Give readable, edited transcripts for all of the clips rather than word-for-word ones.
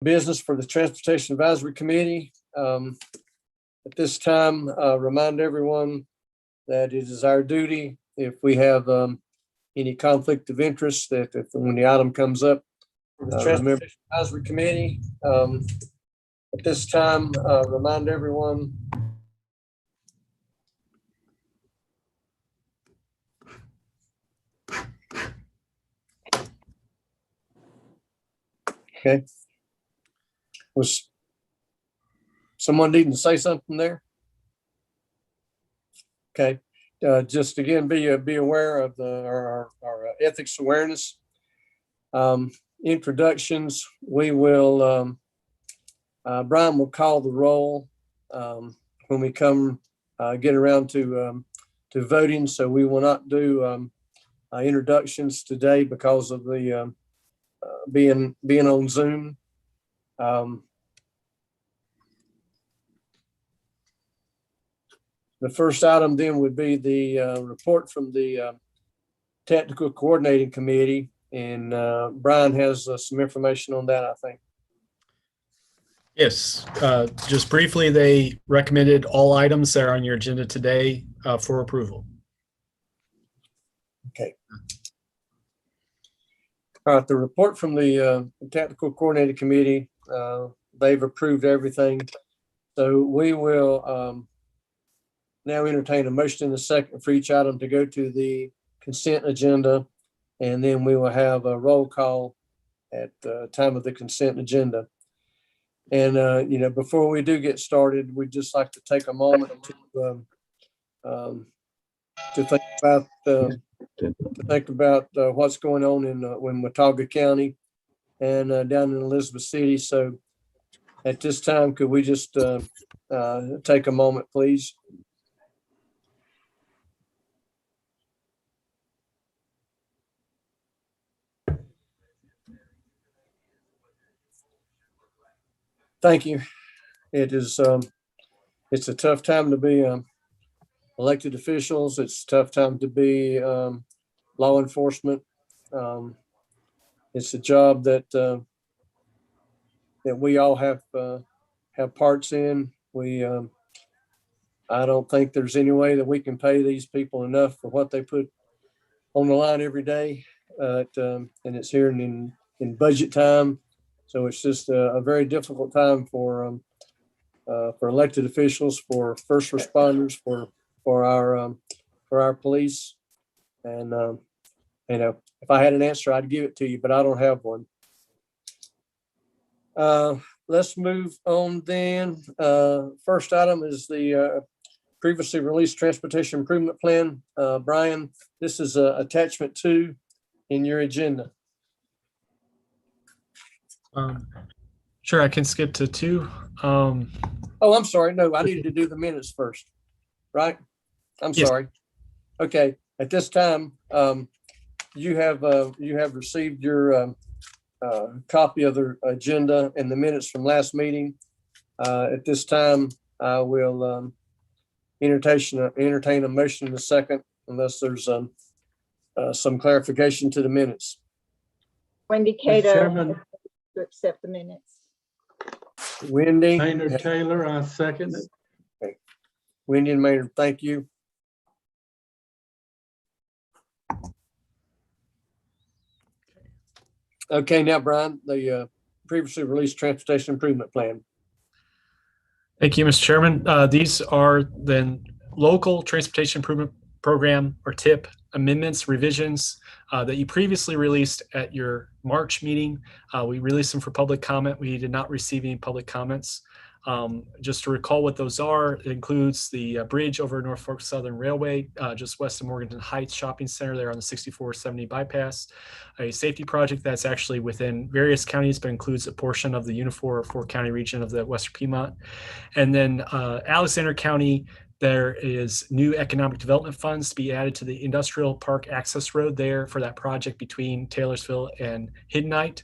business for the Transportation Advisory Committee. At this time, remind everyone that it is our duty, if we have any conflict of interest, that if when the item comes up, the Transportation Advisory Committee, at this time, remind everyone okay. Was someone needing to say something there? Okay. Just again, be aware of our ethics awareness. Introductions, we will, Brian will call the roll when we come get around to voting. So we will not do introductions today because of the being on Zoom. The first item then would be the report from the Technical Coordinating Committee, and Brian has some information on that, I think. Yes, just briefly, they recommended all items that are on your agenda today for approval. Okay. All right, the report from the Technical Coordinating Committee, they've approved everything. So we will now entertain a motion in a second for each item to go to the consent agenda, and then we will have a roll call at the time of the consent agenda. And before we do get started, we'd just like to take a moment to think about what's going on in Watauga County and down in Elizabeth City. So at this time, could we just take a moment, please? Thank you. It is, it's a tough time to be elected officials. It's a tough time to be law enforcement. It's a job that that we all have parts in. I don't think there's any way that we can pay these people enough for what they put on the line every day. And it's here in budget time. So it's just a very difficult time for elected officials, for first responders, for our police. And if I had an answer, I'd give it to you, but I don't have one. Let's move on then. First item is the previously released Transportation Improvement Plan. Brian, this is attachment 2 in your agenda. Sure, I can skip to 2. Oh, I'm sorry. No, I needed to do the minutes first, right? I'm Yes. sorry. Okay. At this time, you have received your copy of the agenda and the minutes from last meeting. At this time, I will entertain a motion in a second, unless there's some clarification to the minutes. Wendy Cato to accept the minutes. Wendy. Maynard Taylor, I second it. Okay. Wendy and Maynard, thank you. Okay, now Brian, the previously released Transportation Improvement Plan. Thank you, Mr. Chairman. These are then local transportation improvement program, or TIP, amendments, revisions that you previously released at your March meeting. We released them for public comment. We did not receive any public comments. Just to recall what those are, it includes the bridge over Norfolk Southern Railway, just west of Morganton Heights Shopping Center there on the 6470 bypass, a safety project that's actually within various counties, but includes a portion of the Unifor 4-county region of the Western Piedmont. And then Alexander County, there is new economic development funds to be added to the Industrial Park Access Road there for that project between Taylorsville and Hiddenite.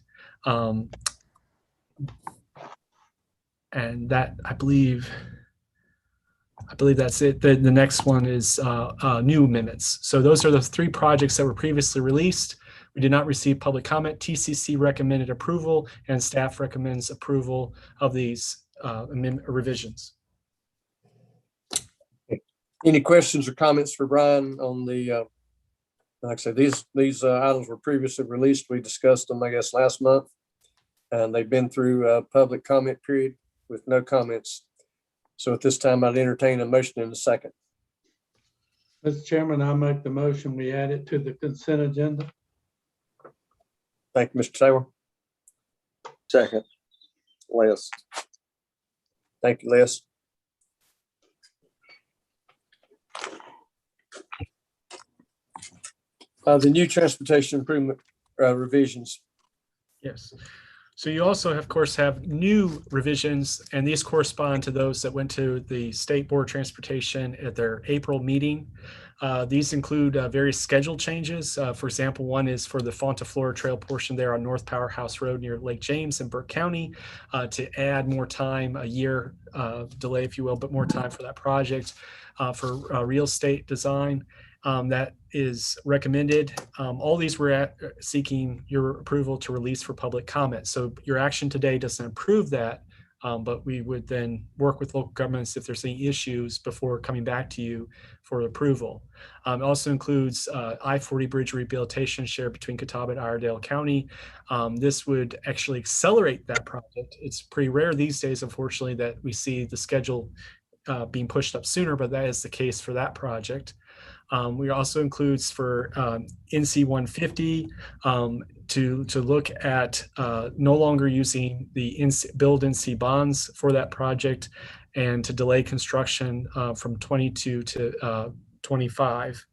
And that, I believe that's it. The next one is new amendments. So those are the 3 projects that were previously released. We did not receive public comment. TCC recommended approval, and staff recommends approval of these revisions. Any questions or comments for Brian on the, like I said, these items were previously released. We discussed them, I guess, last month. And they've been through a public comment period with no comments. So at this time, I'd entertain a motion in a second. Mr. Chairman, I make the motion, we add it to the consent agenda. Thank you, Mr. Taylor. Second, Les. Thank you, Les. The new transportation improvement revisions. Yes. So you also, of course, have new revisions, and these correspond to those that went to the State Board of Transportation at their April meeting. These include various schedule changes. For example, one is for the Fontaflora Trail portion there on North Powerhouse Road near Lake James in Burke County to add more time, a year delay, if you will, but more time for that project for real estate design. That is recommended. All these we're seeking your approval to release for public comment. So your action today doesn't approve that, but we would then work with local governments if there's any issues before coming back to you for approval. It also includes I-40 bridge rehabilitation shared between Catawba and Iredell County. This would actually accelerate that project. It's pretty rare these days, unfortunately, that we see the schedule being pushed up sooner, but that is the case for that project. We also includes for NC 150 to look at no longer using the build NC bonds for that project and to delay construction from 22 to 25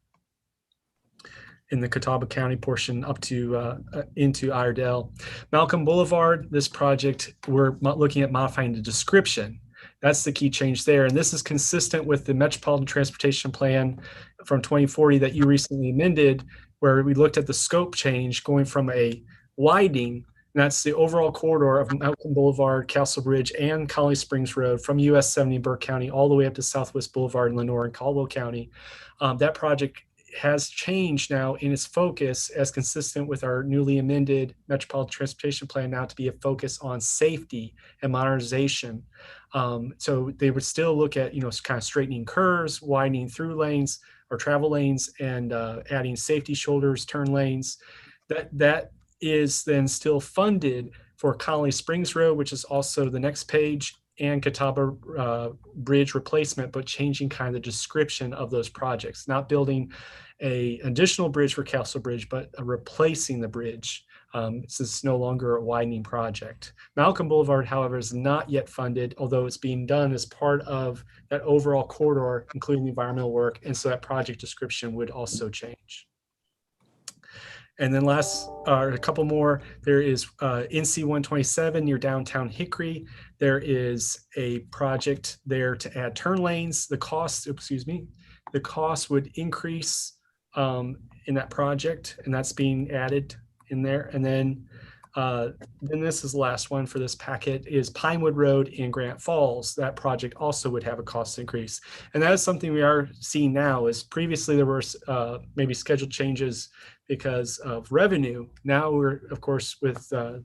in the Catawba County portion up to into Iredell. Malcolm Boulevard, this project, we're looking at modifying the description. That's the key change there. And this is consistent with the Metropolitan Transportation Plan from 2040 that you recently amended, where we looked at the scope change going from a widening, and that's the overall corridor of Malcolm Boulevard, Castle Bridge, and Colony Springs Road from US 70 Burke County all the way up to Southwest Boulevard in Lenoir and Caldwell County. That project has changed now in its focus as consistent with our newly amended Metropolitan Transportation Plan now to be a focus on safety and modernization. So they would still look at, kind of straightening curves, widening through lanes or travel lanes, and adding safety shoulders, turn lanes. That is then still funded for Colony Springs Road, which is also the next page, and Catawba Bridge replacement, but changing kind of the description of those projects, not building an additional bridge for Castle Bridge, but replacing the bridge. This is no longer a widening project. Malcolm Boulevard, however, is not yet funded, although it's being done as part of that overall corridor, including the environmental work, and so that project description would also change. And then a couple more, there is NC 127 near downtown Hickory. There is a project there to add turn lanes. The cost would increase in that project, and that's being added in there. And then this is the last one for this packet is Pinewood Road in Grant Falls. That project also would have a cost increase. And that is something we are seeing now. Is previously there were maybe schedule changes because of revenue. Now we're, of course, with the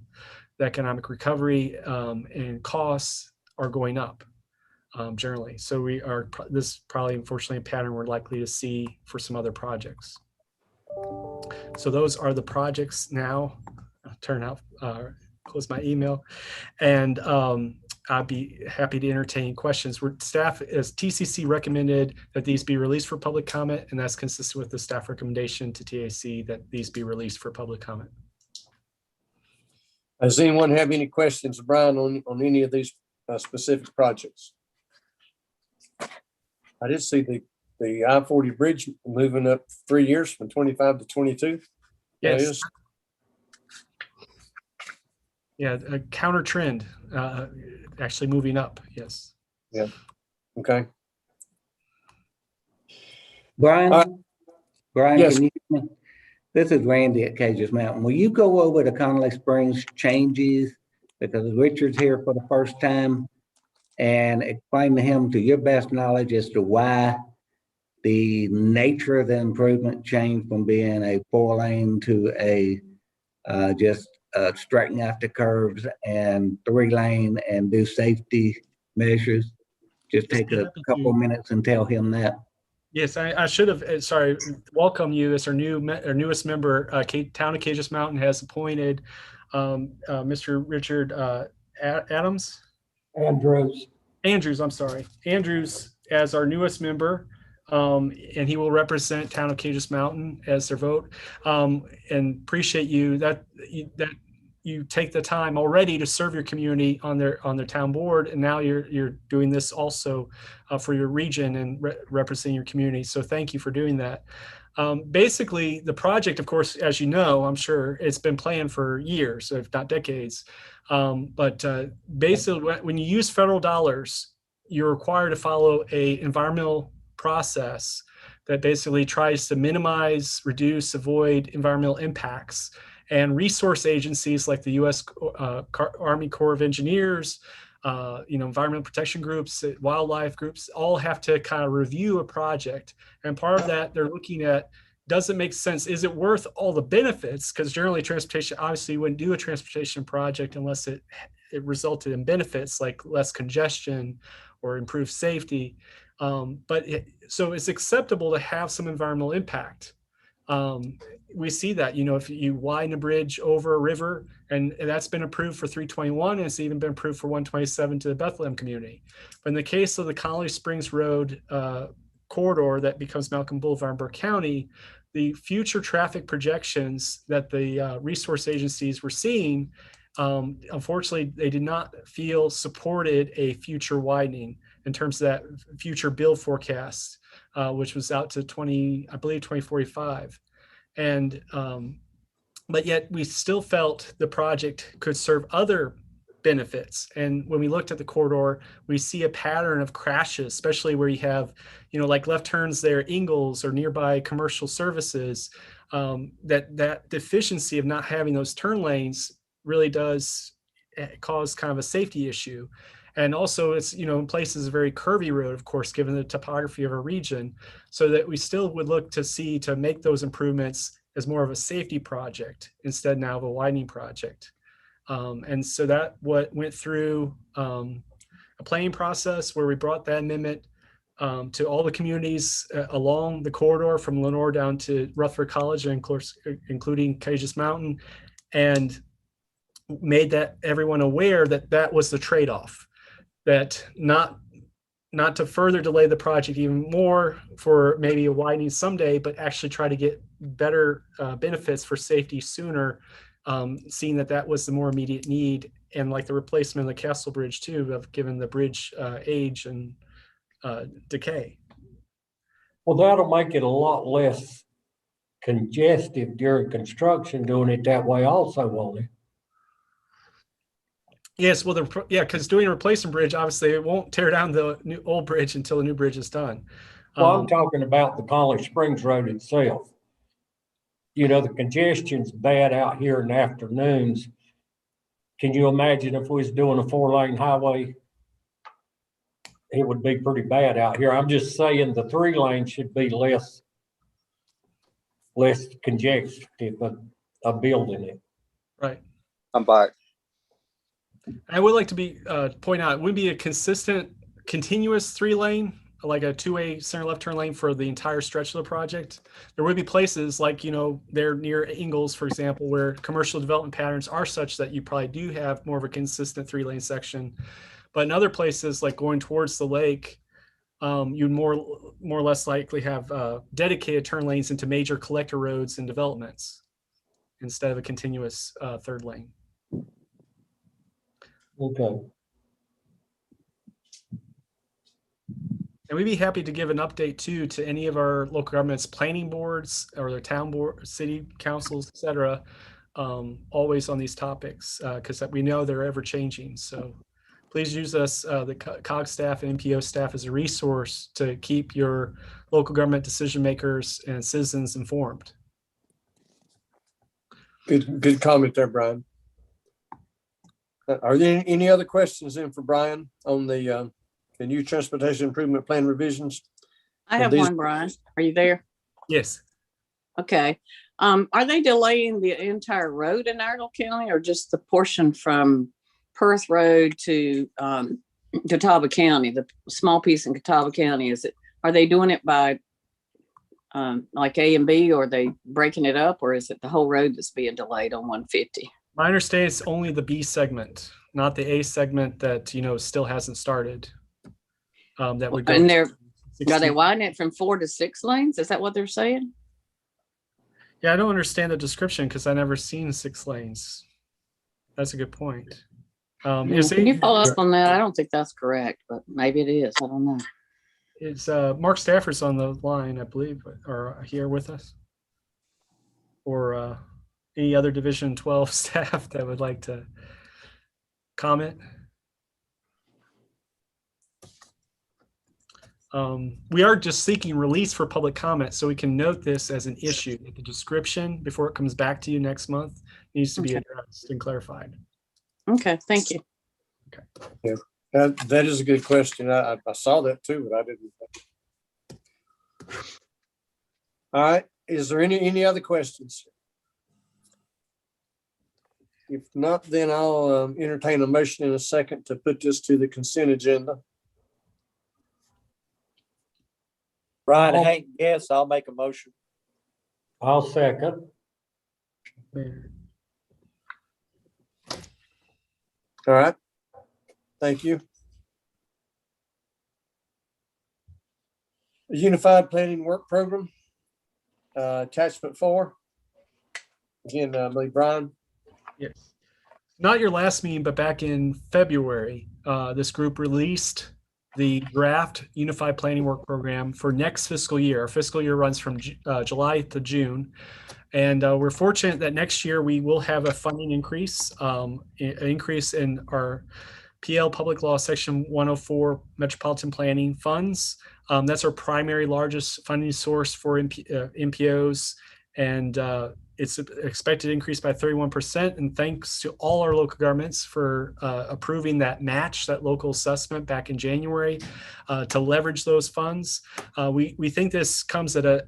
economic recovery and costs are going up generally. So this is probably unfortunately a pattern we're likely to see for some other projects. So those are the projects now. I'll close my email, and I'd be happy to entertain questions. Staff, as TCC recommended that these be released for public comment, and that's consistent with the staff recommendation to TAC that these be released for public comment. Does anyone have any questions, Brian, on any of these specific projects? I did see the I-40 bridge moving up 3 years from 25 to 22. Yes. Yeah, a counter trend, actually moving up. Yes. Yeah. Okay. Brian, yes. This is Randy at Cages Mountain. Will you go over the Connolly Springs changes, because Richard's here for the first time, and explain to him to your best knowledge as to why the nature of the improvement changed from being a 4-lane to a just straighten out the curves and 3-lane and do safety measures. Just take a couple minutes and tell him that. Yes, I should have, sorry, welcome you as our newest member. Town of Cages Mountain has appointed Mr. Richard Adams? Andrews, I'm sorry. Andrews as our newest member. And he will represent Town of Cages Mountain as their vote. And appreciate you that you take the time already to serve your community on their town board, and now you're doing this also for your region and representing your community. So thank you for doing that. Basically, the project, of course, as you know, I'm sure it's been planned for years, if not decades. But basically, when you use federal dollars, you're required to follow a environmental process that basically tries to minimize, reduce, avoid environmental impacts. And resource agencies like the U.S. Army Corps of Engineers, environmental protection groups, wildlife groups, all have to kind of review a project. And part of that, they're looking at, does it make sense? Is it worth all the benefits? Because generally transportation, obviously you wouldn't do a transportation project unless it resulted in benefits like less congestion or improved safety. So it's acceptable to have some environmental impact. We see that, if you widen a bridge over a river, and that's been approved for 321, and it's even been approved for 127 to the Bethlehem community. But in the case of the Connolly Springs Road corridor that becomes Malcolm Boulevard in Burke County, the future traffic projections that the resource agencies were seeing, unfortunately, they did not feel supported a future widening in terms of that future build forecast, which was out to 2045. And, but yet we still felt the project could serve other benefits. And when we looked at the corridor, we see a pattern of crashes, especially where you have, like left turns there, Ingalls or nearby commercial services, that deficiency of not having those turn lanes really does cause kind of a safety issue. And also it's, in places a very curvy road, of course, given the topography of our region, so that we still would look to make those improvements as more of a safety project instead now of a widening project. And so that went through a planning process where we brought that amendment to all the communities along the corridor from Lenore down to Rutherford College, and of course, including Cages Mountain, and made that everyone aware that was the trade-off. That not to further delay the project even more for maybe a widening someday, but actually try to get better benefits for safety sooner, seeing that was the more immediate need, and like the replacement of the Castle Bridge too, of given the bridge age and decay. Well, that'll make it a lot less congested during construction doing it that way also, won't it? Yes, well, because doing a replacement bridge, obviously it won't tear down the old bridge until the new bridge is done. Well, I'm talking about the Connolly Springs Road itself. The congestion's bad out here in the afternoons. Can you imagine if we was doing a 4-lane highway? It would be pretty bad out here. I'm just saying the 3-lane should be less congested of building it. Right. I'm back. I would like to point out, it would be a continuous 3-lane, like a 2-way center left turn lane for the entire stretch of the project. There would be places like, they're near Ingalls, for example, where commercial development patterns are such that you probably do have more of a consistent 3-lane section. But in other places, like going towards the lake, you'd more or less likely have dedicated turn lanes into major collector roads and developments instead of a continuous 3rd lane. Okay. And we'd be happy to give an update too to any of our local governments, planning boards or their town board, city councils, et cetera, always on these topics, because we know they're ever changing. So please use us, the COG staff and MPO staff, as a resource to keep your local government decision makers and citizens informed. Good comment there, Brian. Are there any other questions then for Brian on the new transportation improvement plan revisions? I have one, Brian. Are you there? Yes. Okay. Are they delaying the entire road in Iredell County or just the portion from Perth Road to Catawba County, the small piece in Catawba County? Are they doing it by like A and B, or are they breaking it up, or is it the whole road that's being delayed on 150? My understanding is only the B segment, not the A segment that, still hasn't started. That would go. And to are they 16. widening it from 4 to 6 lanes? Is that what they're saying? Yeah, I don't understand the description because I never seen 6 lanes. That's a good point. Can you follow up on that? I don't think that's correct, but maybe it is. I don't know. It's Mark Stafford's on the line, I believe, or here with us, or any other Division 12 staff that would like to comment. We are just seeking release for public comment, so we can note this as an issue. The description before it comes back to you next month needs to be addressed and clarified. Okay, thank you. Yeah, that is a good question. I saw that too, but I didn't. All right, is there any other questions? If not, then I'll entertain a motion in a second to put this to the consent agenda. Brian Hank, yes, I'll make a motion. I'll second. All right, thank you. The Unified Planning Work Program, attachment 4. Again, I believe Brian. Yes. Not your last meeting, but back in February, this group released the draft Unified Planning Work Program for next fiscal year. Our fiscal year runs from July to June. And we're fortunate that next year we will have a funding increase, an increase in our PL Public Law Section 104 Metropolitan Planning funds. That's our primary largest funding source for MPOs. And it's expected to increase by 31%. And thanks to all our local governments for approving that match, that local assessment back in January to leverage those funds. We think this comes at an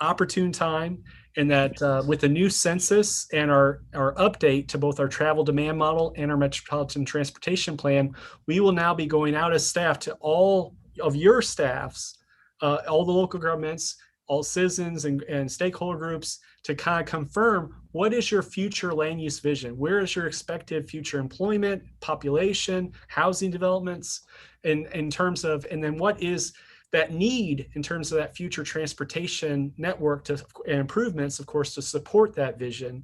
opportune time, in that with the new census and our update to both our travel demand model and our metropolitan transportation plan, we will now be going out as staff to all of your staffs, all the local governments, all citizens and stakeholder groups, to kind of confirm what is your future land use vision? Where is your expected future employment, population, housing developments in terms of, and then what is that need in terms of that future transportation network and improvements, of course, to support that vision,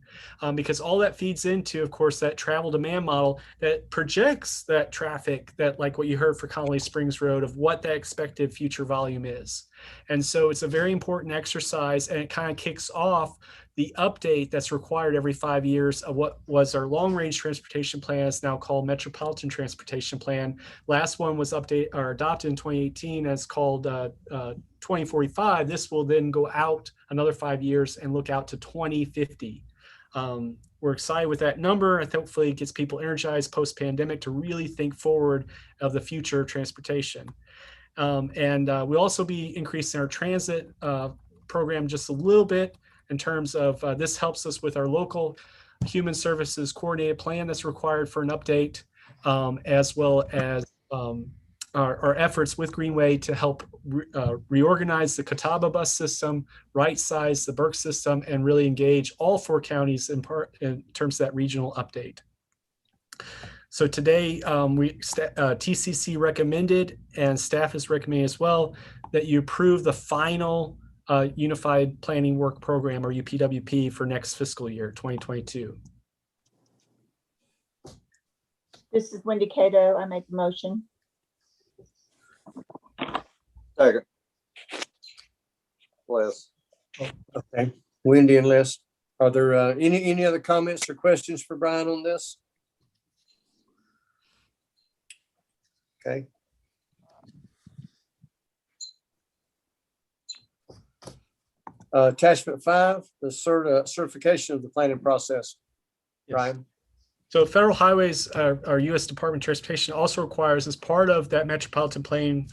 because all that feeds into, of course, that travel demand model that projects that traffic, that like what you heard for Connolly Springs Road, of what that expected future volume is. And so it's a very important exercise, and it kind of kicks off the update that's required every 5 years of what was our long-range transportation plan. It's now called Metropolitan Transportation Plan. Last one was adopted in 2018 as called 2045. This will then go out another 5 years and look out to 2050. We're excited with that number, and hopefully it gets people energized post-pandemic to really think forward of the future of transportation. We'll also be increasing our transit program just a little bit, in terms of this helps us with our local human services coordinated plan that's required for an update, as well as our efforts with Greenway to help reorganize the Catawba bus system, right size the Burke system, and really engage all 4 counties in terms of that regional update. So today, TCC recommended, and staff is recommending as well, that you approve the final Unified Planning Work Program, or UPWP, for next fiscal year, 2022. This is Wendy Cato. I make the motion. Second. Les. Okay, Wendy and Les. Are there any other comments or questions for Brian on this? Okay. Attachment 5, the certification of the planning process. Yes. Brian. So Federal Highways, our U.S. Department of Transportation, also requires, as part of that metropolitan planning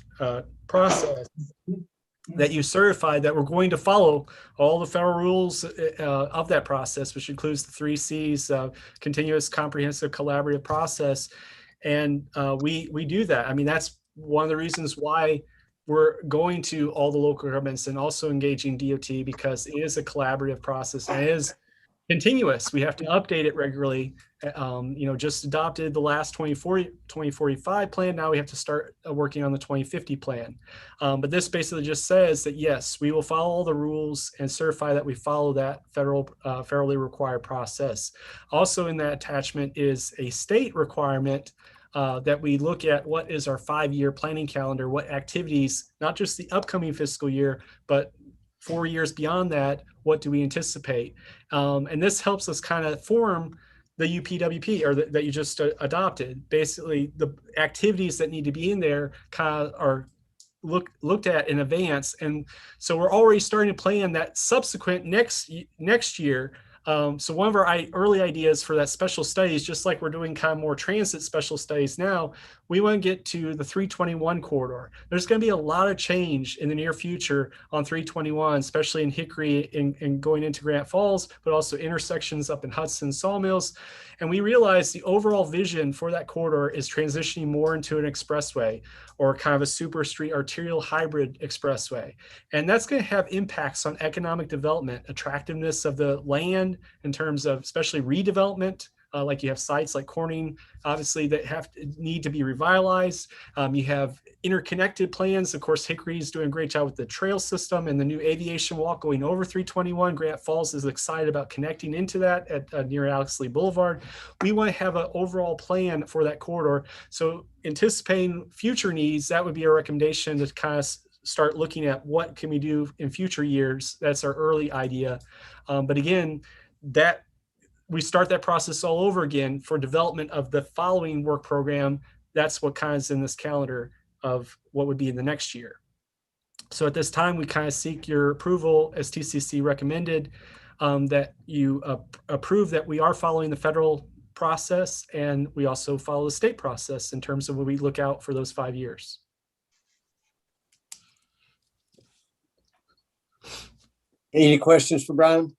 process, that you certify that we're going to follow all the federal rules of that process, which includes the 3 C's, continuous, comprehensive, collaborative process. And we do that. I mean, that's one of the reasons why we're going to all the local governments and also engaging DOT, because it is a collaborative process and it is continuous. We have to update it regularly. Just adopted the last 2045 plan. Now we have to start working on the 2050 plan. But this basically just says that, yes, we will follow all the rules and certify that we follow that federally required process. Also in that attachment is a state requirement that we look at what is our 5-year planning calendar, what activities, not just the upcoming fiscal year, but 4 years beyond that, what do we anticipate? And this helps us kind of form the UPWP, or that you just adopted. Basically, the activities that need to be in there kind of are looked at in advance. And so we're already starting to plan that subsequent next year. So one of our early ideas for that special studies, just like we're doing kind of more transit special studies now, we want to get to the 321 corridor. There's going to be a lot of change in the near future on 321, especially in Hickory and going into Grant Falls, but also intersections up in Hudson Sawmills. And we realize the overall vision for that corridor is transitioning more into an expressway, or kind of a super street arterial hybrid expressway. And that's going to have impacts on economic development, attractiveness of the land in terms of especially redevelopment. Like you have sites like Corning, obviously, that need to be revitalized. You have interconnected plans. Of course, Hickory is doing a great job with the trail system and the new aviation walk going over 321. Grant Falls is excited about connecting into that at near Alex Lee Boulevard. We want to have an overall plan for that corridor. So anticipating future needs, that would be a recommendation to kind of start looking at what can we do in future years. That's our early idea. But again, that we start that process all over again for development of the following work program. That's what kind of is in this calendar of what would be in the next year. So at this time, we kind of seek your approval as TCC recommended, that you approve that we are following the federal process, and we also follow the state process in terms of when we look out for those 5 years. Any questions for Brian?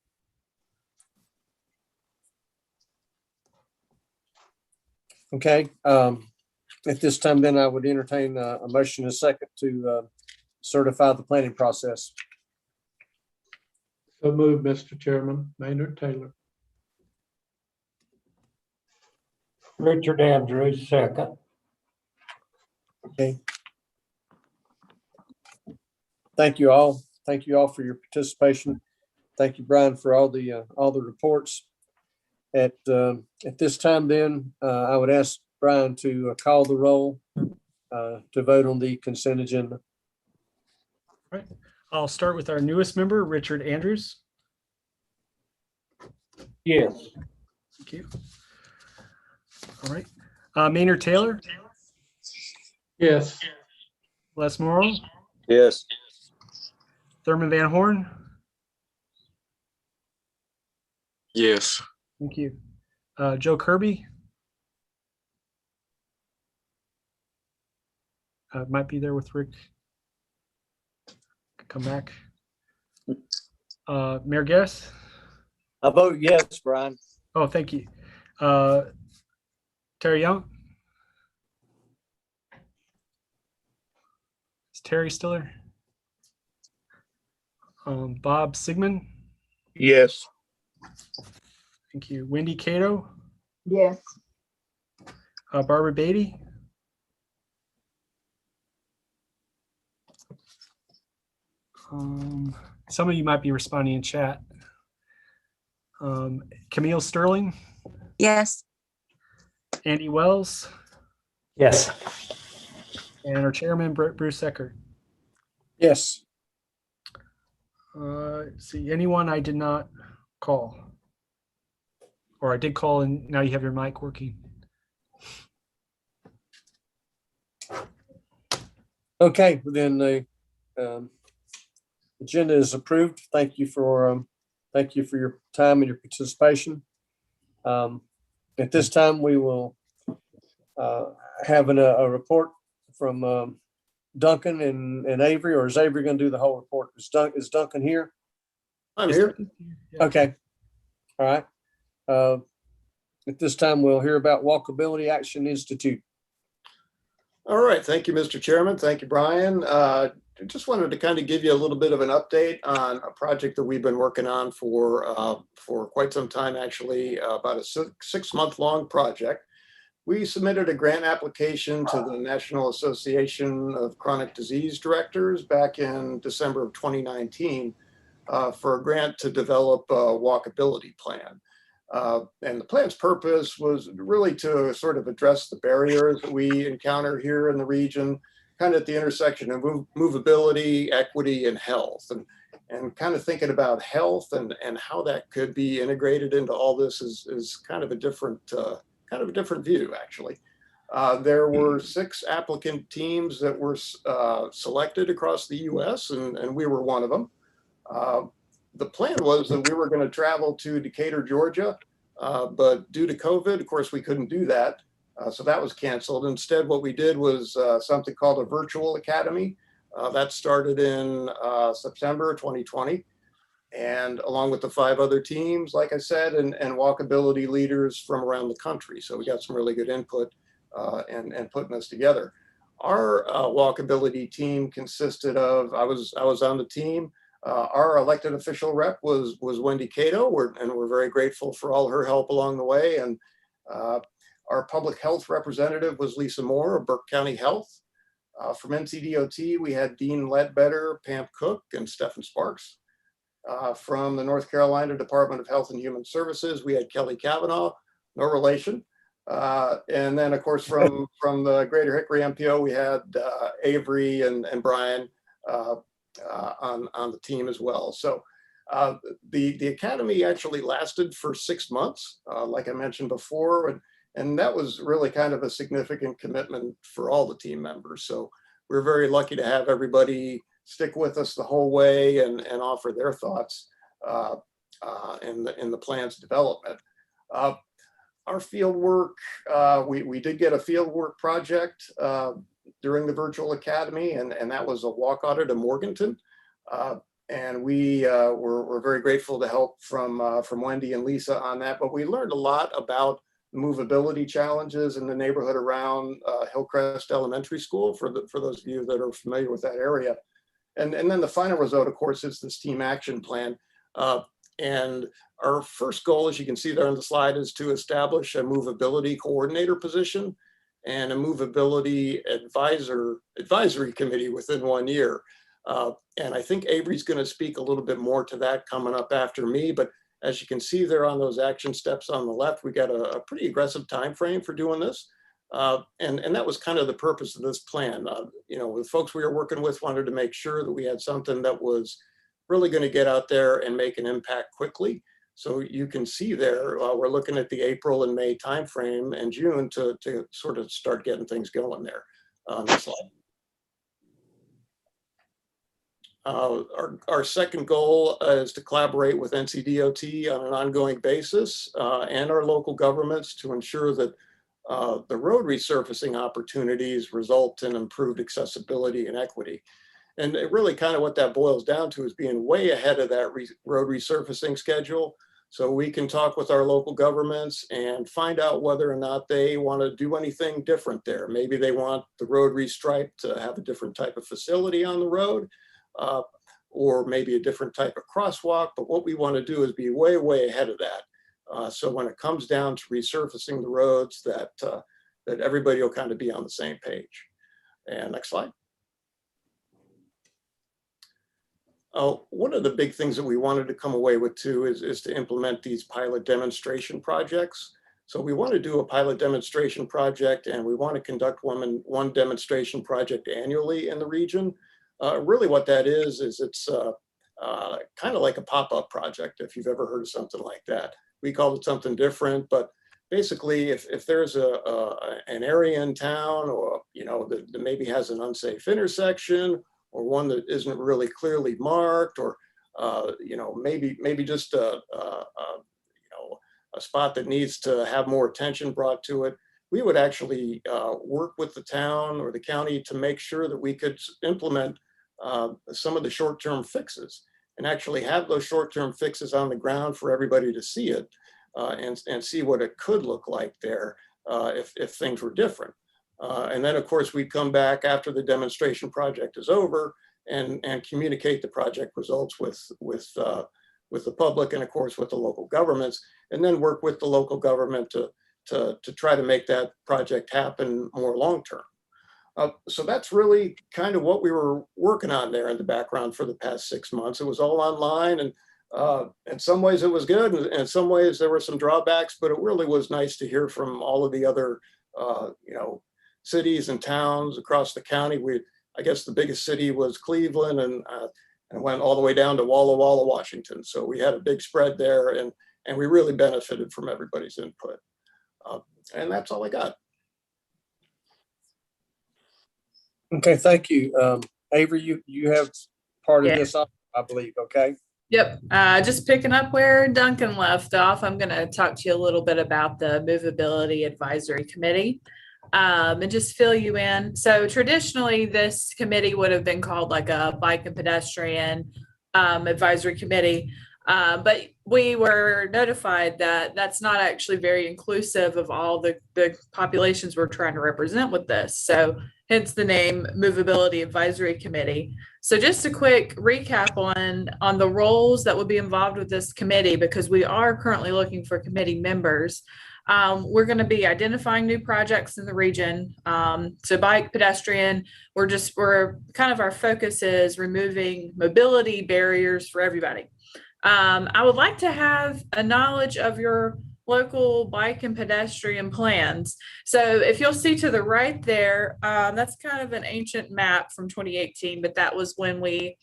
Okay, at this time, then I would entertain a motion and a second to certify the planning process. So moved, Mr. Chairman. Maynard Taylor. Richard Andrews, second. Okay. Thank you all. Thank you all for your participation. Thank you, Brian, for all the reports. At this time, then, I would ask Brian to call the roll to vote on the consent agenda. All right. I'll start with our newest member, Richard Andrews. Yes. Thank you. All right. Maynard Taylor. Yes. Les Morrow. Yes. Thurman Van Horn. Yes. Thank you. Joe Kirby. Might be there with Rick. Come back. Mayor Guess. I vote yes, Brian. Oh, thank you. Terry Young. Is Terry still there? Bob Sigmund. Yes. Thank you. Wendy Cato. Yes. Barbara Beatty. Some of you might be responding in chat. Camille Sterling. Yes. Andy Wells. Yes. And our chairman, Bruce Eckert. Yes. See, anyone I did not call? Or I did call and now you have your mic working. Okay, then the agenda is approved. Thank you for your time and your participation. At this time, we will have a report from Duncan and Avery, or is Avery going to do the whole report? Is Duncan here? I'm here. Okay. All right. At this time, we'll hear about Walkability Action Institute. All right. Thank you, Mr. Chairman. Thank you, Brian. Just wanted to kind of give you a little bit of an update on a project that we've been working on for quite some time, actually, about a 6-month-long project. We submitted a grant application to the National Association of Chronic Disease Directors back in December of 2019 for a grant to develop a walkability plan. And the plan's purpose was really to sort of address the barriers that we encounter here in the region, kind of at the intersection of movability, equity, and health. And kind of thinking about health and how that could be integrated into all this is kind of a different view, actually. There were 6 applicant teams that were selected across the US, and we were one of them. The plan was that we were going to travel to Decatur, Georgia, but due to COVID, of course, we couldn't do that. So that was canceled. Instead, what we did was something called a virtual academy. That started in September 2020. And along with the 5 other teams, like I said, and walkability leaders from around the country. So we got some really good input and putting this together. Our walkability team consisted of, I was on the team. Our elected official rep was Wendy Cato, and we're very grateful for all her help along the way. And our public health representative was Lisa Moore of Burke County Health. From Ncdot, we had Dean Ledbetter, Pam Cook, and Stephen Sparks. From the North Carolina Department of Health and Human Services, we had Kelly Kavanaugh, no relation. And then, of course, from the Greater Hickory MPO, we had Avery and Brian on the team as well. So the academy actually lasted for 6 months, like I mentioned before, and that was really kind of a significant commitment for all the team members. So we're very lucky to have everybody stick with us the whole way and offer their thoughts in the plan's development. Our field work, we did get a field work project during the virtual academy, and that was a walk audit of Morganton. And we were very grateful to help from Wendy and Lisa on that. But we learned a lot about movability challenges in the neighborhood around Hillcrest Elementary School, for those of you that are familiar with that area. And then the final result, of course, is this team action plan. And our first goal, as you can see there on the slide, is to establish a movability coordinator position and a movability advisory committee within 1 year. And I think Avery's going to speak a little bit more to that coming up after me. But as you can see there on those action steps on the left, we got a pretty aggressive time frame for doing this. And that was kind of the purpose of this plan. The folks we were working with wanted to make sure that we had something that was really going to get out there and make an impact quickly. So you can see there, we're looking at the April and May timeframe and June to sort of start getting things going there on this slide. Our second goal is to collaborate with Ncdot on an ongoing basis and our local governments to ensure that the road resurfacing opportunities result in improved accessibility and equity. And it really kind of what that boils down to is being way ahead of that road resurfacing schedule. So we can talk with our local governments and find out whether or not they want to do anything different there. Maybe they want the road restriped to have a different type of facility on the road, or maybe a different type of crosswalk. But what we want to do is be way, way ahead of that. So when it comes down to resurfacing the roads, that everybody will kind of be on the same page. And next slide. One of the big things that we wanted to come away with too is to implement these pilot demonstration projects. So we want to do a pilot demonstration project, and we want to conduct one demonstration project annually in the region. Really what that is it's kind of like a pop-up project, if you've ever heard of something like that. We call it something different, but basically if there's an area in town, or that maybe has an unsafe intersection, or one that isn't really clearly marked, or maybe just a spot that needs to have more attention brought to it, we would actually work with the town or the county to make sure that we could implement some of the short-term fixes and actually have those short-term fixes on the ground for everybody to see it and see what it could look like there if things were different. And then, of course, we'd come back after the demonstration project is over and communicate the project results with the public and, of course, with the local governments, and then work with the local government to try to make that project happen more long-term. So that's really kind of what we were working on there in the background for the past 6 months. It was all online, and in some ways it was good, and in some ways there were some drawbacks, but it really was nice to hear from all of the other, cities and towns across the county. I guess the biggest city was Cleveland, and went all the way down to Walla Walla, Washington. So we had a big spread there, and we really benefited from everybody's input. And that's all I got. Okay, thank you. Avery, you have part of Yeah. this, I believe, okay? Yep. Just picking up where Duncan left off, I'm going to talk to you a little bit about the Moveability Advisory Committee and just fill you in. So traditionally, this committee would have been called like a bike and pedestrian advisory committee. But we were notified that that's not actually very inclusive of all the populations we're trying to represent with this. So hence the name Moveability Advisory Committee. So just a quick recap on the roles that would be involved with this committee, because we are currently looking for committee members. We're going to be identifying new projects in the region. So bike, pedestrian, we're kind of, our focus is removing mobility barriers for everybody. I would like to have a knowledge of your local bike and pedestrian plans. So if you'll see to the right there, that's kind of an ancient map from 2018, but that was when we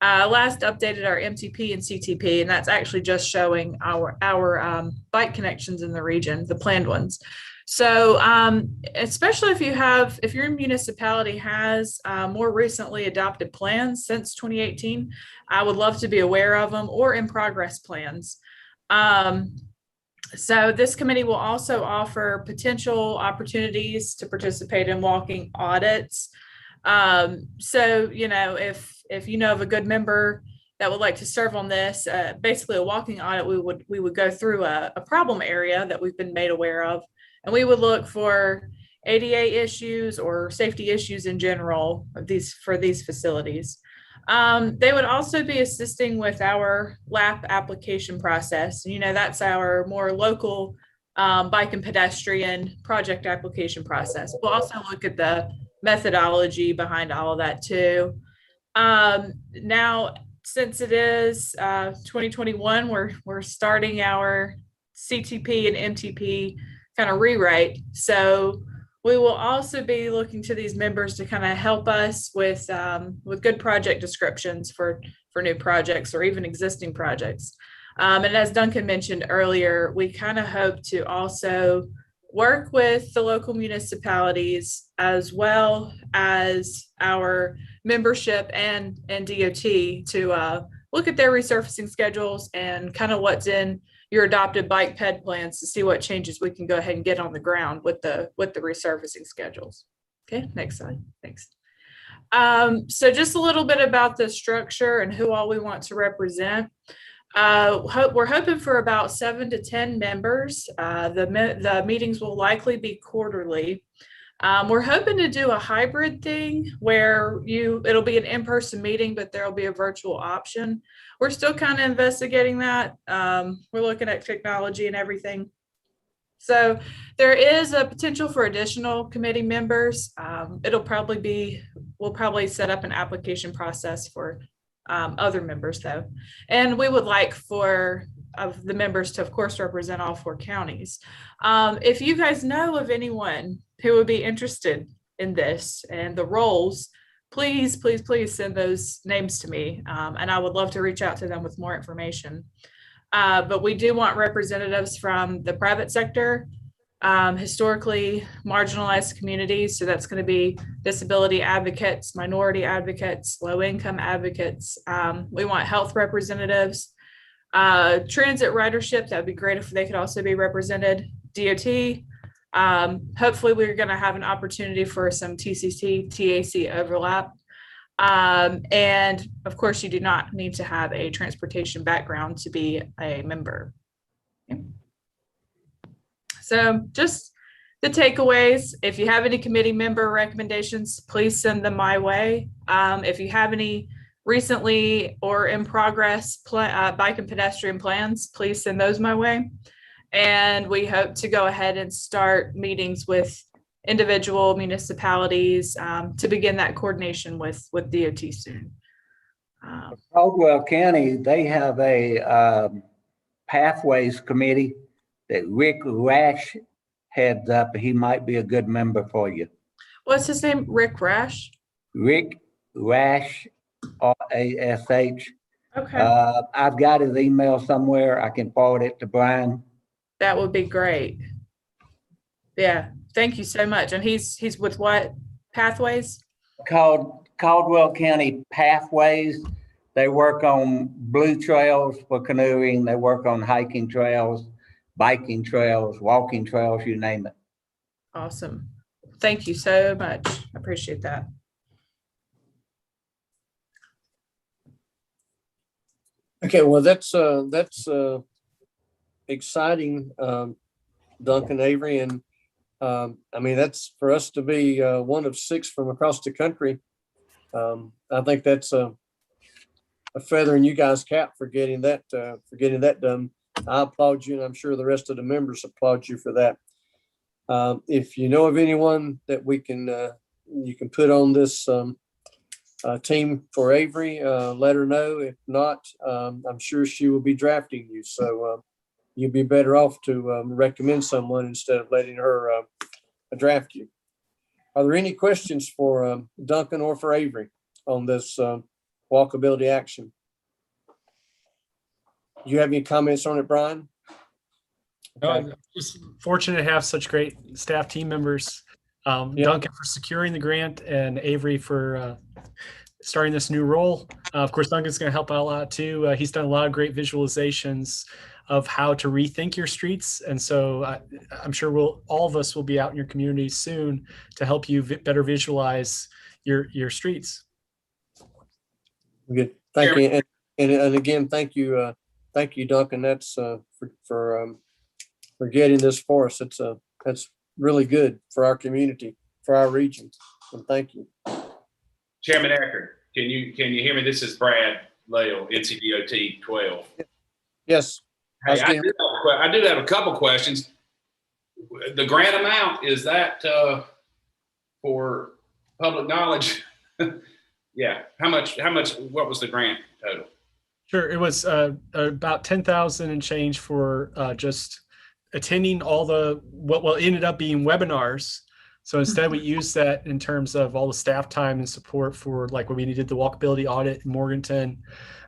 last updated our MTP and CTP, and that's actually just showing our bike connections in the region, the planned ones. So especially if your municipality has more recently adopted plans since 2018, I would love to be aware of them, or in progress plans. So this committee will also offer potential opportunities to participate in walking audits. So, if you know of a good member that would like to serve on this, basically a walking audit, we would go through a problem area that we've been made aware of, and we would look for ADA issues or safety issues in general for these facilities. They would also be assisting with our LAP application process. That's our more local bike and pedestrian project application process. We'll also look at the methodology behind all of that too. Now, since it is 2021, we're starting our CTP and MTP kind of rewrite. So we will also be looking to these members to kind of help us with good project descriptions for new projects or even existing projects. And as Duncan mentioned earlier, we kind of hope to also work with the local municipalities as well as our membership and DOT to look at their resurfacing schedules and kind of what's in your adopted bike ped plans to see what changes we can go ahead and get on the ground with the resurfacing schedules. Okay, next slide. Thanks. So just a little bit about the structure and who all we want to represent. We're hoping for about 7 to 10 members. The meetings will likely be quarterly. We're hoping to do a hybrid thing where it'll be an in-person meeting, but there'll be a virtual option. We're still kind of investigating that. We're looking at technology and everything. So there is a potential for additional committee members. We'll probably set up an application process for other members though. And we would like for the members to, of course, represent all 4 counties. If you guys know of anyone who would be interested in this and the roles, please send those names to me. And I would love to reach out to them with more information. But we do want representatives from the private sector, historically marginalized communities. So that's going to be disability advocates, minority advocates, low-income advocates. We want health representatives, transit ridership. That would be great if they could also be represented. DOT, Hopefully we're going to have an opportunity for some TCC, TAC overlap. And of course, you do not need to have a transportation background to be a member. So just the takeaways, if you have any committee member recommendations, please send them my way. If you have any recently or in progress bike and pedestrian plans, please send those my way. And we hope to go ahead and start meetings with individual municipalities to begin that coordination with DOT soon. Caldwell County, they have a pathways committee that Rick Rash heads up. He might be a good member for you. What's his name? Rick Rash? Rick Rash, R-A-S-H. Okay. I've got his email somewhere. I can forward it to Brian. That would be great. Yeah, thank you so much. And he's with what pathways? Caldwell County Pathways. They work on blue trails for canoeing. They work on hiking trails, biking trails, walking trails, you name it. Awesome. Thank you so much. I appreciate that. Okay, well, that's exciting, Duncan, Avery, and I mean, that's for us to be one of 6 from across the country. I think that's a feather in you guys' cap for getting that done. I applaud you, and I'm sure the rest of the members applaud you for that. If you know of anyone that we can you can put on this team for Avery, let her know. If not, I'm sure she will be drafting you. So you'd be better off to recommend someone instead of letting her draft you. Are there any questions for Duncan or for Avery on this walkability action? Do you have any comments on it, Brian? Okay. Just fortunate to have such great staff team members. Duncan for securing the grant and Avery for starting this new role. Of course, Duncan's going to help out a lot too. He's done a lot of great visualizations of how to rethink your streets. And so I'm sure all of us will be out in your communities soon to help you better visualize your streets. Good. Thank you. And again, thank you, Duncan. That's for getting this for us. That's really good for our community, for our region. And thank you. Chairman Eckert, can you hear me? This is Brad Lale, Ncdot 12. Yes. Hey, I do have a couple questions. The grant amount, is that for public knowledge? Yeah. How much, what was the grant total? Sure. It was about 10,000 and change for just attending all what ended up being webinars. So instead we used that in terms of all the staff time and support for like when we did the walkability audit in Morganton.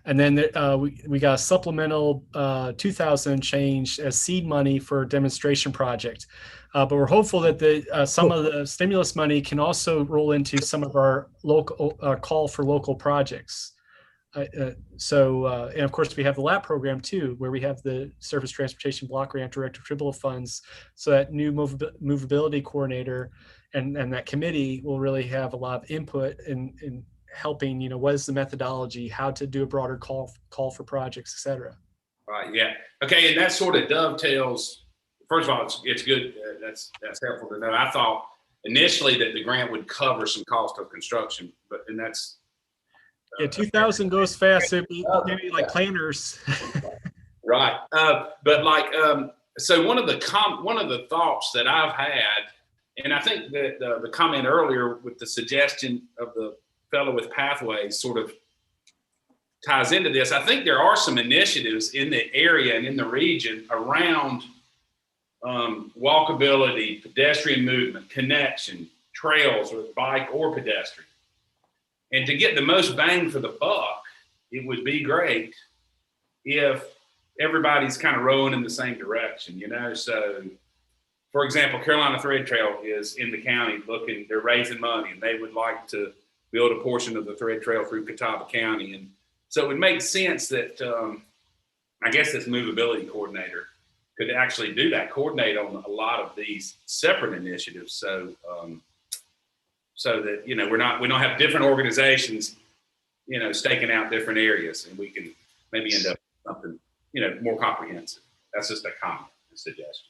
And then we got a supplemental 2,000 change as seed money for a demonstration project. But we're hopeful that some of the stimulus money can also roll into some of our local call for local projects. And of course we have the LAP program too, where we have the Surface Transportation Block Grant Director Tribble funds. So that new Moveability coordinator and that committee will really have a lot of input in helping, what is the methodology, how to do a broader call for projects, et cetera. Right. Yeah. Okay. And that sort of dovetails. First of all, it's good. That's helpful to know. I thought initially that the grant would cover some cost of construction, and that's. Yeah, 2,000 goes fast. It'd be maybe like planners. Right. But like, so one of the thoughts that I've had, and I think that the comment earlier with the suggestion of the fellow with Pathways sort of ties into this. I think there are some initiatives in the area and in the region around walkability, pedestrian movement, connection, trails with bike or pedestrian. And to get the most bang for the buck, it would be great if everybody's kind of rowing in the same direction, So, for example, Carolina Thread Trail is in the county they're raising money, and they would like to build a portion of the Thread Trail through Catawba County. And so it would make sense that, I guess this Moveability coordinator could actually do that, coordinate on a lot of these separate initiatives. So, so that, you know, we don't have different organizations, you know, staking out different areas, and we can maybe end up with something, you know, more comprehensive. That's just a comment, a suggestion.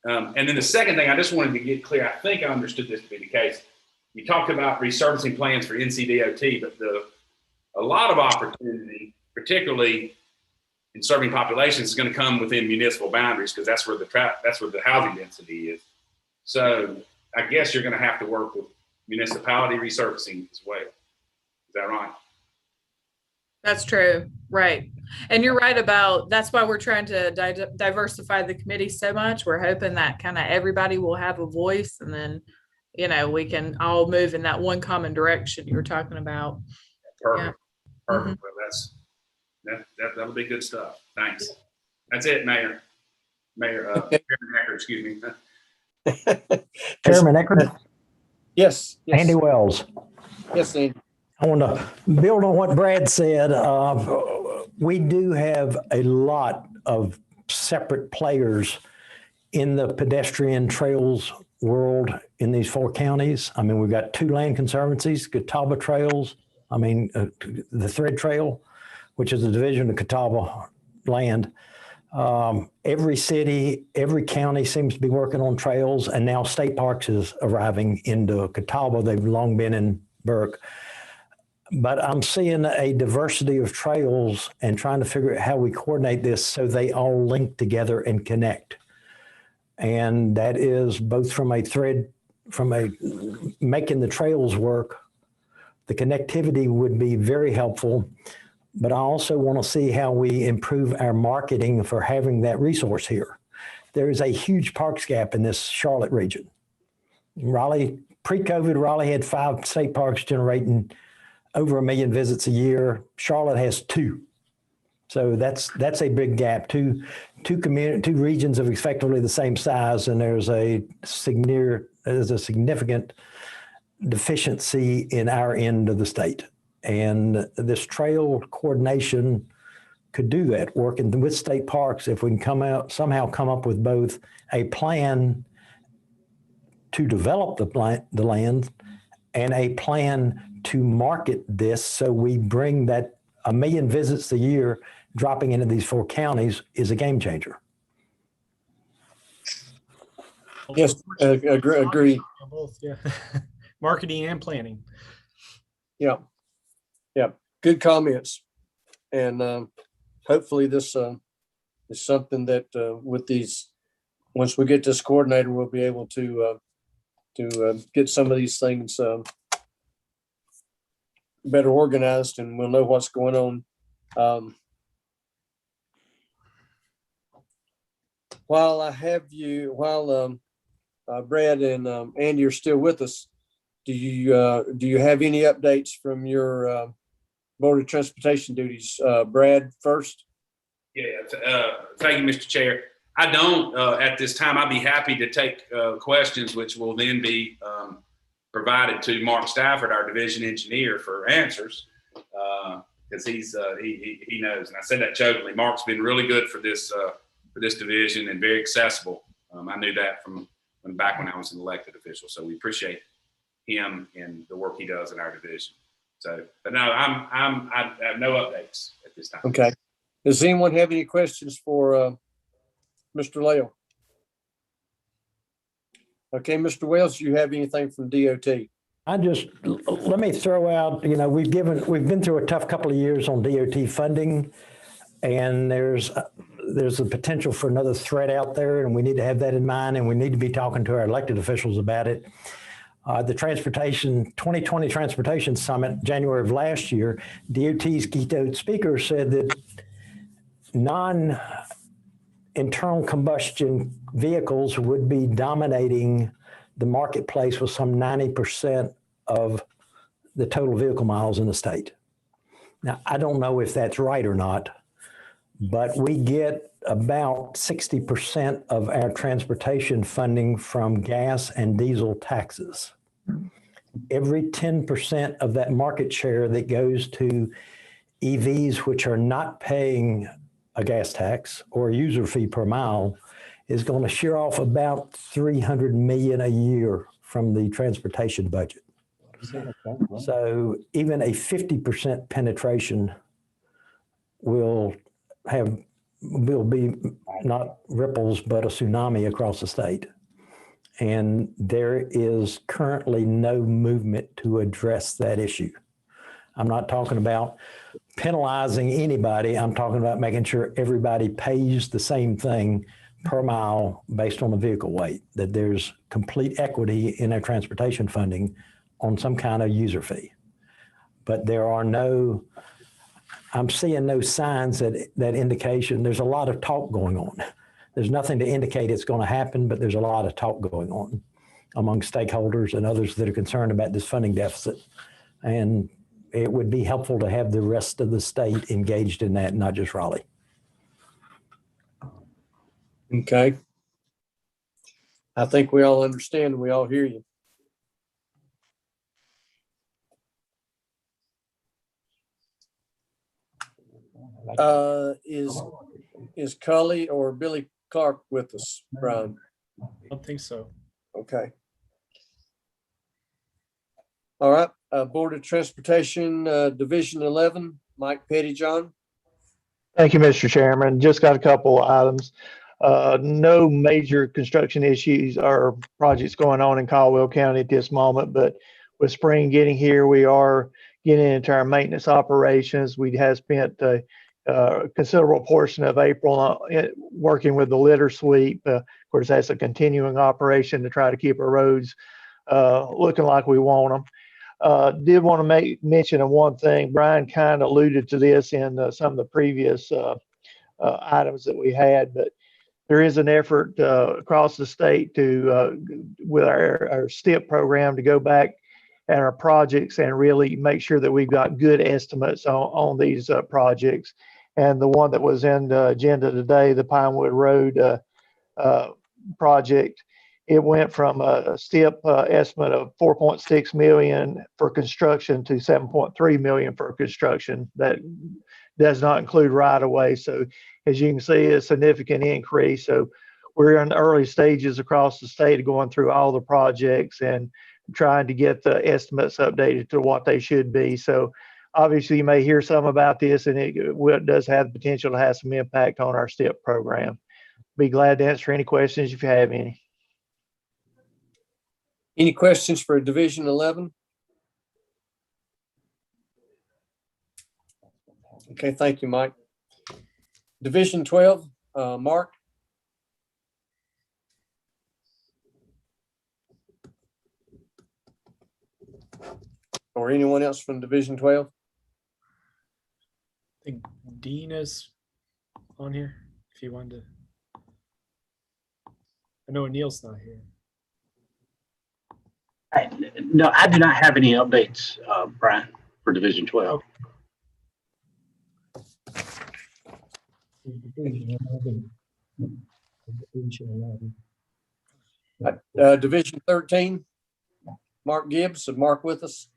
And then the second thing, I just wanted to get clear. I think I understood this to be the case. You talked about resurfacing plans for Ncdot, but a lot of opportunity, particularly in serving populations, is going to come within municipal boundaries, because that's where the housing density is. So I guess you're going to have to work with municipality resurfacing as well. Is that right? That's true. Right. And you're right about, that's why we're trying to diversify the committee so much. We're hoping that kind of everybody will have a voice, and then, you know, we can all move in that one common direction you were talking about. Perfect. Yeah. Perfect. Well, that'll be good stuff. Thanks. That's it, Mayor. Chairman Eckert, excuse me. Chairman Eckert, Yes. Andy Wells. Yes, Andy. I want to build on what Brad said. We do have a lot of separate players in the pedestrian trails world in these 4 counties. I mean, we've got 2 land conservancies, Catawba Trails, the Thread Trail, which is a division of Catawba land. Every city, every county seems to be working on trails, and now State Parks is arriving into Catawba. They've long been in Burke. But I'm seeing a diversity of trails and trying to figure out how we coordinate this so they all link together and connect. And that is both from making the trails work. The connectivity would be very helpful, but I also want to see how we improve our marketing for having that resource here. There is a huge parks gap in this Charlotte region. Raleigh, pre-COVID, Raleigh had 5 state parks generating over 1 million visits a year. Charlotte has 2. So that's a big gap. Two regions of effectively the same size, and there's a significant deficiency in our end of the state. And this trail coordination could do that, working with state parks. If we can somehow come up with both a plan to develop the land and a plan to market this, so we bring that 1 million visits a year dropping into these 4 counties is a game changer. Yes, agree. Both, yeah. Marketing and planning. Yeah. Good comments. And hopefully this is something that with these, once we get this coordinator, we'll be able to get some of these things better organized, and we'll know what's going on. While I have you, Brad and Andy are still with us, do you have any updates from your Board of Transportation duties? Brad first. Yeah, thank you, Mr. Chair. I don't at this time. I'd be happy to take questions, which will then be provided to Mark Stafford, our division engineer, for answers, because he knows. And I said that jokingly. Mark's been really good for this division and very accessible. I knew that from back when I was an elected official. So we appreciate him and the work he does in our division. So, but no, I have no updates at this time. Okay. Does anyone have any questions for Mr. Lael? Okay, Mr. Wells, do you have anything from DOT? Let me throw out, we've been through a tough couple of years on DOT funding, and there's a potential for another threat out there, and we need to have that in mind, and we need to be talking to our elected officials about it. The 2020 Transportation Summit, January of last year, DOT's keynote speaker said that non-internal combustion vehicles would be dominating the marketplace with some 90% of the total vehicle miles in the state. Now, I don't know if that's right or not, but we get about 60% of our transportation funding from gas and diesel taxes. Every 10% of that market share that goes to EVs, which are not paying a gas tax or a user fee per mile is going to shear off about 300 million a year from the transportation budget. So even a 50% penetration will be not ripples, but a tsunami across the state. And there is currently no movement to address that issue. I'm not talking about penalizing anybody. I'm talking about making sure everybody pays the same thing per mile based on the vehicle weight, that there's complete equity in their transportation funding on some kind of user fee. But there are no, I'm seeing no signs that indication. There's a lot of talk going on. There's nothing to indicate it's going to happen, but there's a lot of talk going on among stakeholders and others that are concerned about this funding deficit. And it would be helpful to have the rest of the state engaged in that, not just Raleigh. Okay. I think we all understand and we all hear you. Is Cully or Billy Clark with us, Brian? I don't think so. Okay. All right, Board of Transportation, Division 11, Mike Pettyjohn. Thank you, Mr. Chairman. Just got a couple of items. No major construction issues or projects going on in Caldwell County at this moment, but with spring getting here, we are getting into our maintenance operations. We have spent a considerable portion of April working with the litter sweep. Of course, that's a continuing operation to try to keep our roads looking like we want them. Did want to make mention of one thing. Brian kind of alluded to this in some of the previous items that we had, but there is an effort across the state to, with our STIP program, to go back at our projects and really make sure that we've got good estimates on these projects. And the one that was in the agenda today, the Pinewood Road project, it went from a STIP estimate of 4.6 million for construction to 7.3 million for construction. That does not include right of way. So as you can see, a significant increase. So we're in the early stages across the state of going through all the projects and trying to get the estimates updated to what they should be. So obviously you may hear some about this, and it does have the potential to have some impact on our STIP program. Be glad to answer any questions if you have any. Any questions for Division 11? Okay, thank you, Mike. Division 12, Mark. Or anyone else from Division 12? I think Dean is on here if you wanted to. I know Neil's not here. No, I do not have any updates, Brian, for Division 12. Division 13, Mark Gibbs. Is Mark with us?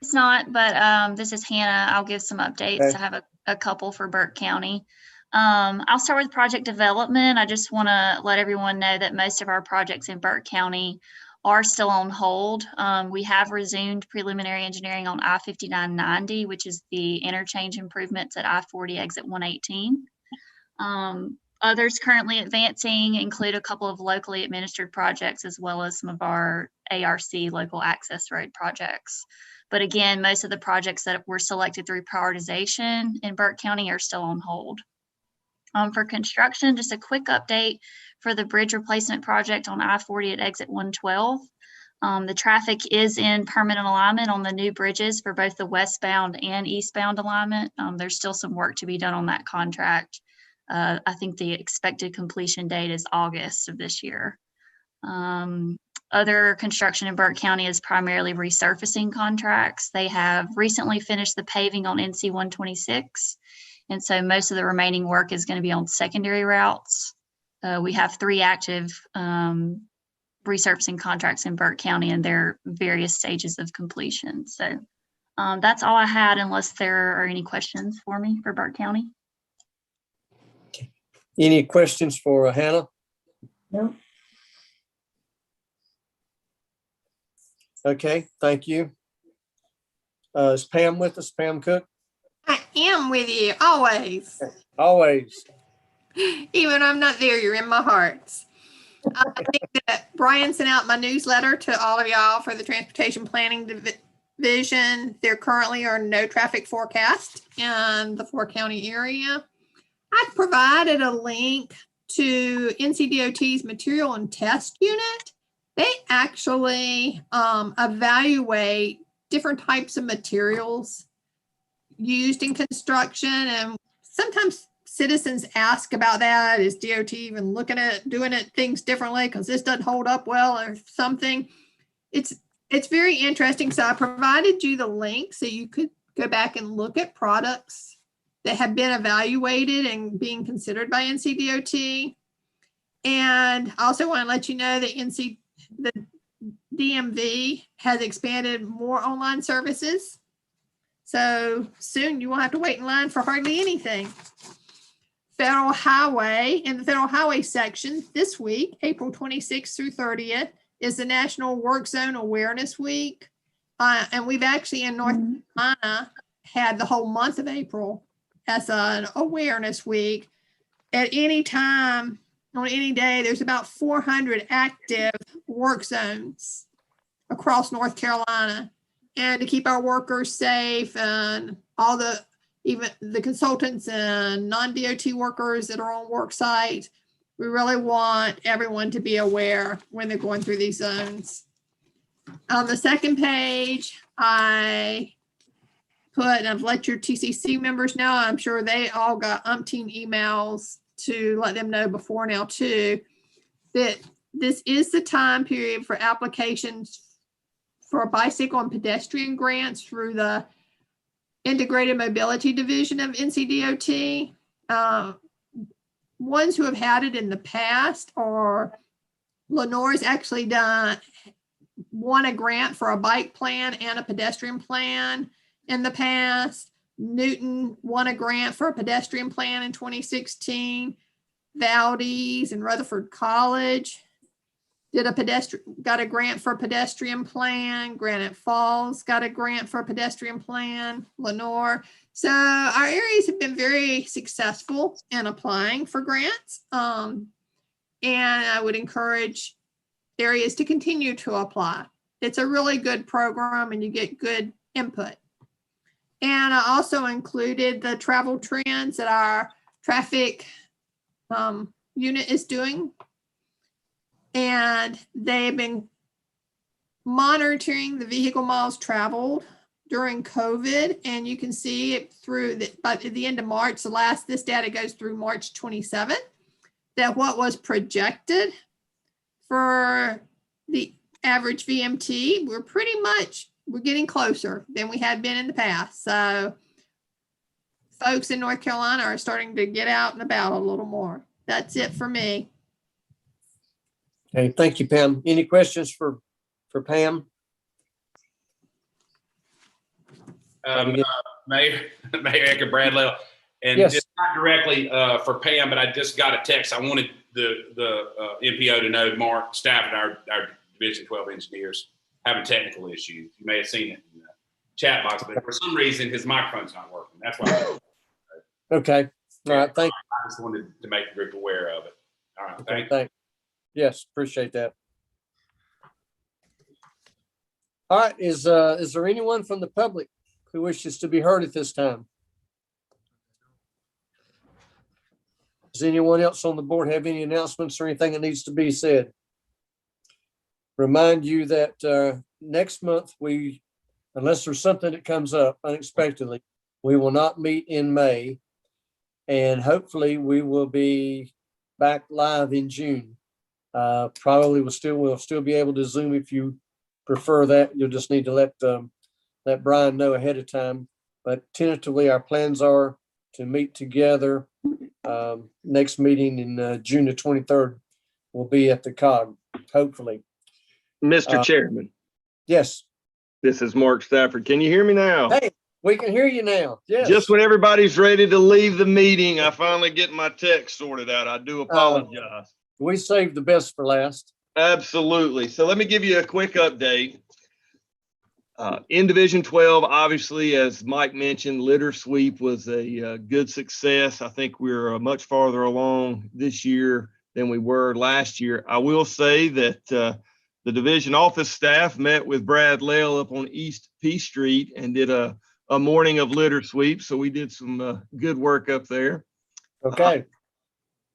It's not, but this is Hannah. I'll give some updates. Okay. I have a couple for Burke County. I'll start with project development. I just want to let everyone know that most of our projects in Burke County are still on hold. We have resumed preliminary engineering on I-5990, which is the interchange improvements at I-40 exit 118. Others currently advancing include a couple of locally administered projects, as well as some of our ARC local access road projects. But again, most of the projects that were selected through prioritization in Burke County are still on hold. For construction, just a quick update for the bridge replacement project on I-40 at exit 112. The traffic is in permanent alignment on the new bridges for both the westbound and eastbound alignment. There's still some work to be done on that contract. I think the expected completion date is August of this year. Other construction in Burke County is primarily resurfacing contracts. They have recently finished the paving on NC 126. And so most of the remaining work is going to be on secondary routes. We have 3 active resurfacing contracts in Burke County, and they're various stages of completion. So that's all I had, unless there are any questions for me for Burke County. Any questions for Hannah? No. Okay, thank you. Is Pam with us? Pam Cook? I am with you always. Always. Even when I'm not there, you're in my hearts. I think that Brian sent out my newsletter to all of y'all for the Transportation Planning Division. There currently are no traffic forecasts in the 4-county area. I provided a link to NCDOT's material and test unit. They actually evaluate different types of materials used in construction, and sometimes citizens ask about that. Is DOT even looking at doing things differently because this doesn't hold up well or something? It's very interesting. So I provided you the link so you could go back and look at products that have been evaluated and being considered by NCDOT. And I also want to let you know that the DMV has expanded more online services. So soon you won't have to wait in line for hardly anything. Federal Highway, in the Federal Highway section this week, April 26th through 30th, is the National Work Zone Awareness Week. And we've actually in North Carolina had the whole month of April as an awareness week. At any time, on any day, there's about 400 active work zones across North Carolina. And to keep our workers safe and even the consultants and non-DOT workers that are on work sites, we really want everyone to be aware when they're going through these zones. On the second page, I put, and I've let your TCC members know, I'm sure they all got umpteen emails to let them know before now too, that this is the time period for applications for bicycle and pedestrian grants through the Integrated Mobility Division of NCDOT. Ones who have had it in the past are Lenore's actually won a grant for a bike plan and a pedestrian plan in the past. Newton won a grant for a pedestrian plan in 2016. Valdez and Rutherford College got a grant for a pedestrian plan. Granite Falls got a grant for a pedestrian plan. Lenore. So our areas have been very successful in applying for grants. And I would encourage areas to continue to apply. It's a really good program and you get good input. And I also included the travel trends that our traffic unit is doing. And they've been monitoring the vehicle miles traveled during COVID. And you can see it through by the end of March, this data goes through March 27th, that what was projected for the average VMT, we're getting closer than we had been in the past. So folks in North Carolina are starting to get out and about a little more. That's it for me. Okay, thank you, Pam. Any questions for Pam? Mayor Ecker Bradley, and yes. Just not directly for Pam, but I just got a text. I wanted the MPO to know Mark Stafford, our Division 12 engineers, having technical issues. You may have seen it in the chat box, but for some reason his microphone's not working. That's why. Okay. All right. Thank you. I just wanted to make the group aware of it. All right. Okay, thanks. Yes, appreciate that. All right. Is there anyone from the public who wishes to be heard at this time? Does anyone else on the board have any announcements or anything that needs to be said? Remind you that next month unless there's something that comes up unexpectedly, we will not meet in May, and hopefully we will be back live in June. Probably we'll still be able to Zoom if you prefer that. You'll just need to let Brian know ahead of time. But tentatively, our plans are to meet together. Next meeting in June the 23rd will be at the COG, hopefully. Mr. Chairman. Yes. This is Mark Stafford. Can you hear me now? Hey, We can hear you now. Yes. Just when everybody's ready to leave the meeting, I finally get my text sorted out. I do apologize. We saved the best for last. Absolutely. So let me give you a quick update. In Division 12, obviously, as Mike mentioned, litter sweep was a good success. I think we're much farther along this year than we were last year. I will say that the division office staff met with Brad Lale up on East P Street and did a morning of litter sweep. So we did some good work up there. Okay.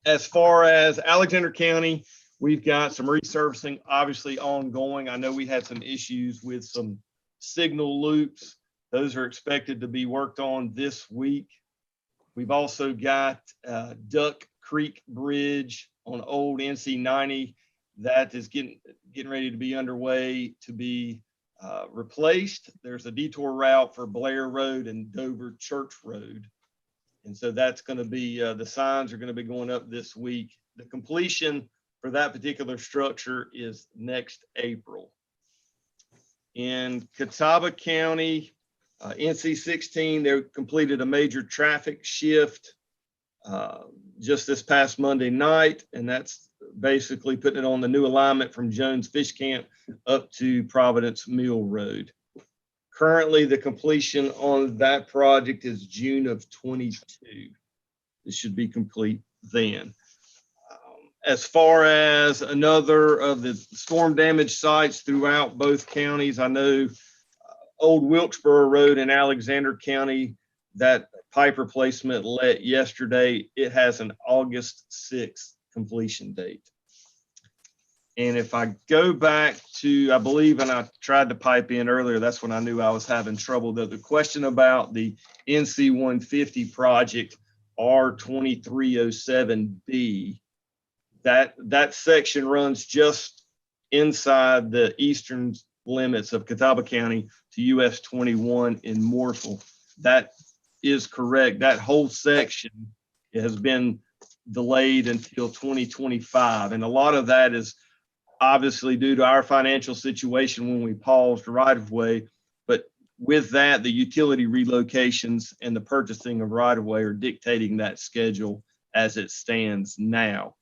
As far as Alexander County, we've got some resurfacing obviously ongoing. I know we had some issues with some signal loops. Those are expected to be worked on this week. We've also got Duck Creek Bridge on old NC90 that is getting ready to be underway to be replaced. There's a detour route for Blair Road and Dover Church Road. And so that's going to be, the signs are going to be going up this week. The completion for that particular structure is next April. In Catawba County, NC16, they completed a major traffic shift just this past Monday night, and that's basically putting it on the new alignment from Jones Fish Camp up to Providence Mill Road. Currently, the completion on that project is June of 22. It should be complete then. As far as another of the storm damage sites throughout both counties, I know Old Wilkesboro Road in Alexander County, that pipe replacement let yesterday, it has an August 6th completion date. And if I go back to, I believe, and I tried to pipe in earlier, that's when I knew I was having trouble. The question about the NC 150 project R2307B, that section runs just inside the eastern limits of Catawba County to US 21 in Mooresville. That is correct. That whole section has been delayed until 2025. And a lot of that is obviously due to our financial situation when we paused right of way. But with that, the utility relocations and the purchasing of right of way are dictating that schedule as it stands now.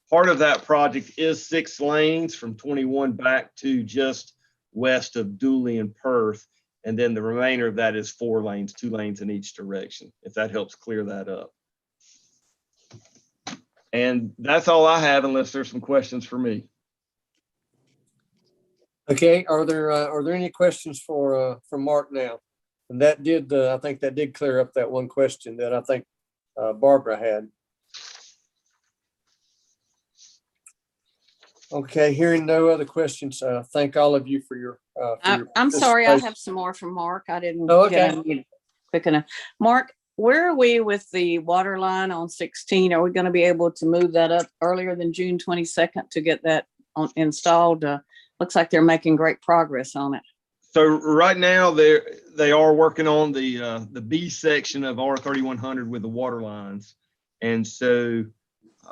Part of that project is 6 lanes from 21 back to just west of Dooley and Perth. And then the remainder of that is 4 lanes, 2 lanes in each direction, if that helps clear that up. And that's all I have, unless there's some questions for me. Okay, are there any questions for Mark now? And that did, I think that did clear up that one question that I think Barbara had. Okay, hearing no other questions, thank all of you for your I'm sorry, I participation. have some more from Mark. I didn't Oh, get okay. unmuted quick enough. Mark, where are we with the water line on 16? Are we going to be able to move that up earlier than June 22nd to get that installed? Looks like they're making great progress on it. So right now they are working on the B section of R3100 with the water lines. And so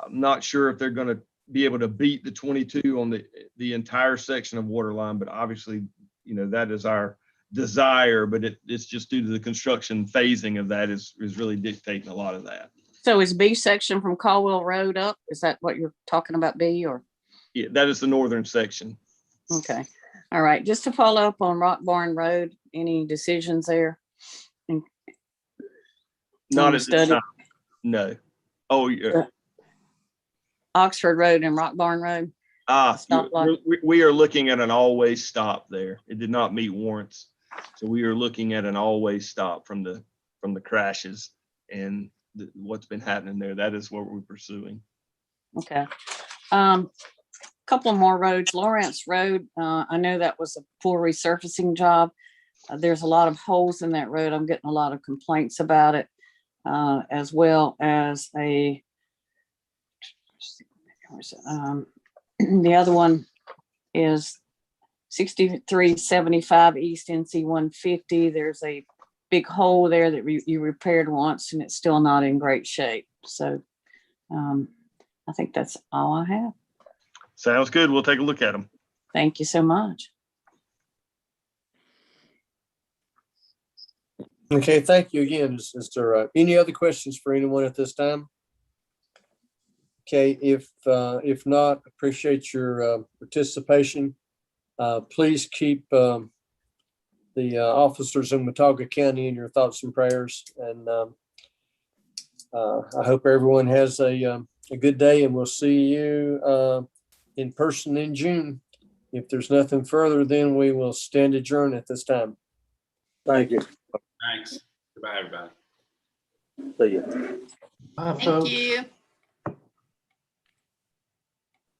I'm not sure if they're going to be able to beat the 22 on the entire section of water line, but obviously, you know, that is our desire, but it's just due to the construction phasing of that is really dictating a lot of that. So is B section from Caldwell Road up? Is that what you're talking about, B, or? Yeah, that is the northern section. Okay. All right. Just to follow up on Rock Barn Road, any decisions there? Not at this time. No. Oh, yeah. Oxford Road and Rock Barn Road. We are looking at an always stop there. It did not meet warrants. So we are looking at an always stop from the crashes and what's been happening there. That is what we're pursuing. Okay. Couple more roads. Lawrence Road, I know that was a full resurfacing job. There's a lot of holes in that road. I'm getting a lot of complaints about it, as well as the other one is 6375 East NC 150. There's a big hole there that you repaired once and it's still not in great shape. So I think that's all I have. Sounds good. We'll take a look at them. Thank you so much. Okay, thank you again. Is there any other questions for anyone at this time? Okay, if not, appreciate your participation. Please keep the officers in Watauga County in your thoughts and prayers. And I hope everyone has a good day, and we'll see you in person in June. If there's nothing further, then we will stand adjourned at this time. Thank you. Thanks. Goodbye, everybody. See you. Bye, Thank folks. you.